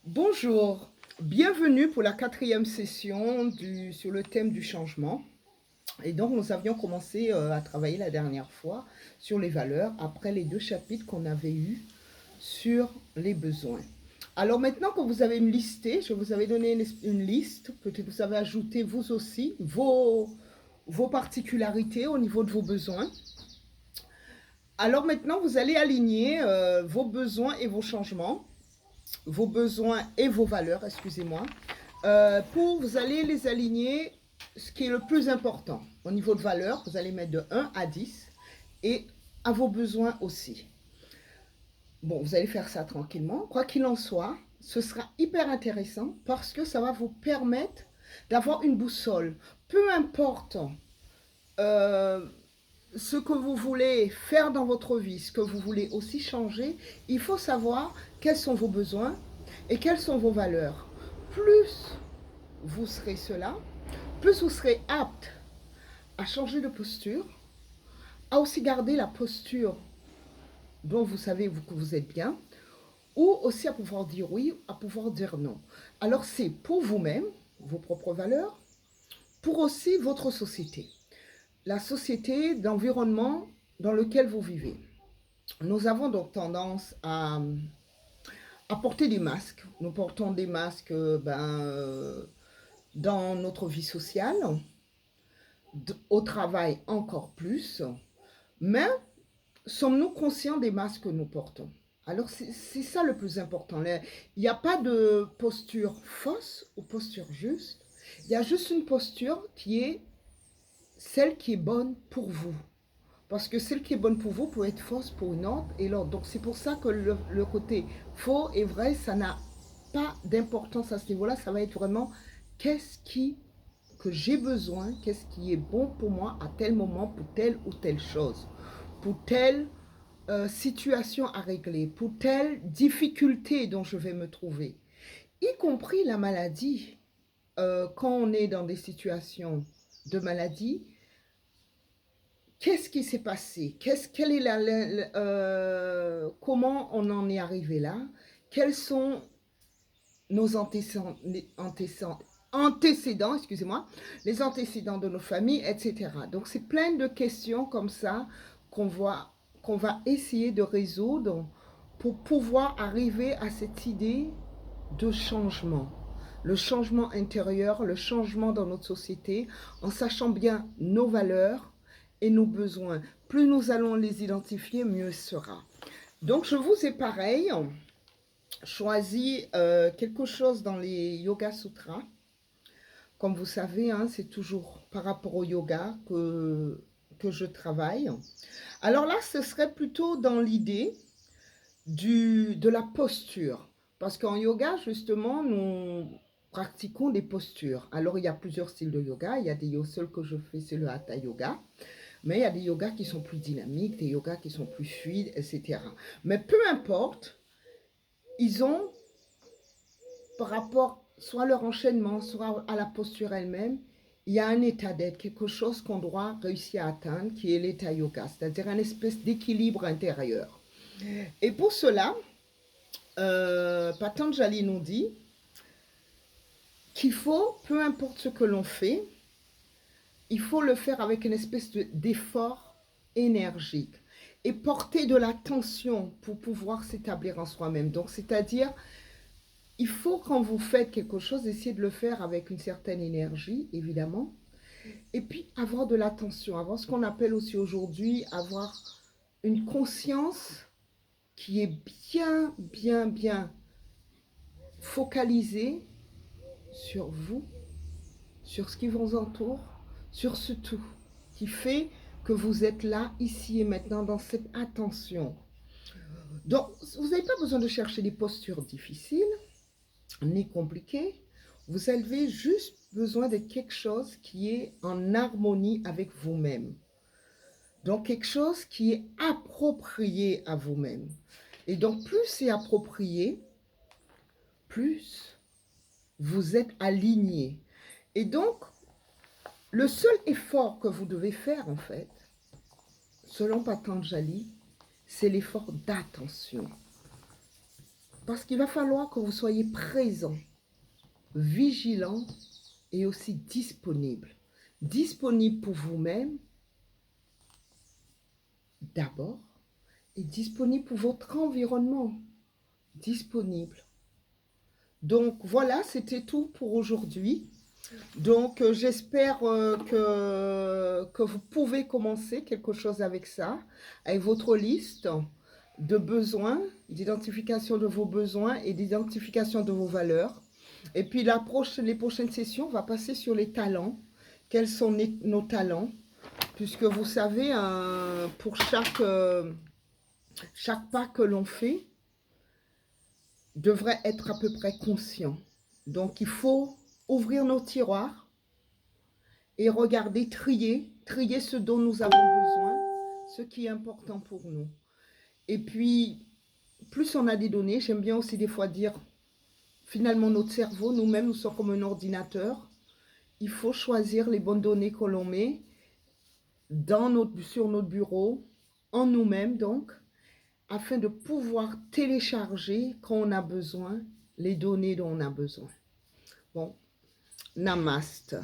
Bonjour, bienvenue pour la quatrième session sur le thème du changement. Et donc, nous avions commencé à travailler la dernière fois sur les valeurs après les deux chapitres qu'on avait eus sur les besoins. Alors maintenant que vous avez listé, je vous avais donné une liste, peut-être vous avez ajouté vous aussi vos particularités au niveau de vos besoins. Alors maintenant, vous allez aligner vos besoins et vos changements, vos besoins et vos valeurs, excusez-moi, vous allez les aligner, ce qui est le plus important. Au niveau de valeur, vous allez mettre de 1 à 10 et à vos besoins aussi. Bon, vous allez faire ça tranquillement. Quoi qu'il en soit, ce sera hyper intéressant parce que ça va vous permettre d'avoir une boussole. Peu importe euh, ce que vous voulez faire dans votre vie, ce que vous voulez aussi changer, il faut savoir quels sont vos besoins et quelles sont vos valeurs. Plus vous serez cela, plus vous serez apte à changer de posture, à aussi garder la posture dont vous savez que vous êtes bien, ou aussi à pouvoir dire oui, à pouvoir dire non. Alors c'est pour vous-même, vos propres valeurs, pour aussi votre société. La société, l'environnement dans lequel vous vivez. Nous avons donc tendance à porter des masques. Nous portons des masques dans notre vie sociale, au travail encore plus, mais sommes-nous conscients des masques que nous portons? Alors c'est ça le plus important. Il n'y a pas de posture fausse ou posture juste. Il y a juste une posture qui est celle qui est bonne pour vous. Parce que celle qui est bonne pour vous peut être fausse pour une autre et l'autre. Donc c'est pour ça que le côté faux et vrai, ça n'a pas d'importance à ce niveau-là. Ça va être vraiment qu'est-ce que j'ai besoin, qu'est-ce qui est bon pour moi à tel moment pour telle ou telle chose, pour telle situation à régler, pour telle difficulté dont je vais me trouver, y compris la maladie. Quand on est dans des situations de maladie, qu'est-ce qui s'est passé? Quelle est comment on en est arrivé là? Quels sont nos antécédents, excusez-moi, les antécédents de nos familles, etc. Donc, c'est plein de questions comme ça qu'on qu'on va essayer de résoudre pour pouvoir arriver à cette idée de changement. Le changement intérieur, le changement dans notre société, en sachant bien nos valeurs et nos besoins. Plus nous allons les identifier, mieux sera. Donc, je vous ai pareil choisi quelque chose dans les Yoga Sutras. Comme vous savez, hein, c'est toujours par rapport au yoga que je travaille. Alors là, ce serait plutôt dans l'idée de la posture. Parce qu'en yoga, justement, nous pratiquons des postures. Alors, il y a plusieurs styles de yoga. Il y a des ceux que je fais, c'est le Hatha Yoga. Mais il y a des yogas qui sont plus dynamiques, des yogas qui sont plus fluides, etc. Mais peu importe, ils ont, par rapport soit à leur enchaînement, soit à la posture elle-même, il y a un état d'être, quelque chose qu'on doit réussir à atteindre, qui est l'état yoga, c'est-à-dire une espèce d'équilibre intérieur. Et pour cela, Patanjali nous dit qu'il faut, peu importe ce que l'on fait, il faut le faire avec une espèce d'effort énergique et porter de la tension pour pouvoir s'établir en soi-même. Donc, c'est-à-dire, il faut, quand vous faites quelque chose, essayer de le faire avec une certaine énergie, évidemment, et puis avoir de l'attention, avoir ce qu'on appelle aussi aujourd'hui, avoir une conscience qui est bien focalisée sur vous, sur ce qui vous entoure, sur ce tout qui fait que vous êtes là, ici et maintenant, dans cette attention. Donc, vous n'avez pas besoin de chercher des postures difficiles, ni compliquées. Vous avez juste besoin de quelque chose qui est en harmonie avec vous-même. Donc, quelque chose qui est approprié à vous-même. Et donc, plus c'est approprié, plus vous êtes aligné. Et donc, le seul effort que vous devez faire, en fait, selon Patanjali, c'est l'effort d'attention. Parce qu'il va falloir que vous soyez présent, vigilant et aussi disponible. Disponible pour vous-même d'abord et disponible pour votre environnement. Disponible. Donc voilà, c'était tout pour aujourd'hui. Donc j'espère que vous pouvez commencer quelque chose avec ça, avec votre liste de besoins, d'identification de vos besoins et d'identification de vos valeurs. Et puis les prochaines sessions, on va passer sur les talents. Quels sont nos talents? Puisque vous savez, pour chaque pas que l'on fait, devrait être à peu près conscient. Donc, il faut ouvrir nos tiroirs et regarder, trier ce dont nous avons besoin, ce qui est important pour nous. Et puis, plus on a des données, j'aime bien aussi des fois dire, finalement, notre cerveau, nous-mêmes, nous sommes comme un ordinateur. Il faut choisir les bonnes données que l'on met sur notre bureau, en nous-mêmes donc, afin de pouvoir télécharger quand on a besoin, les données dont on a besoin. Bon, namaste.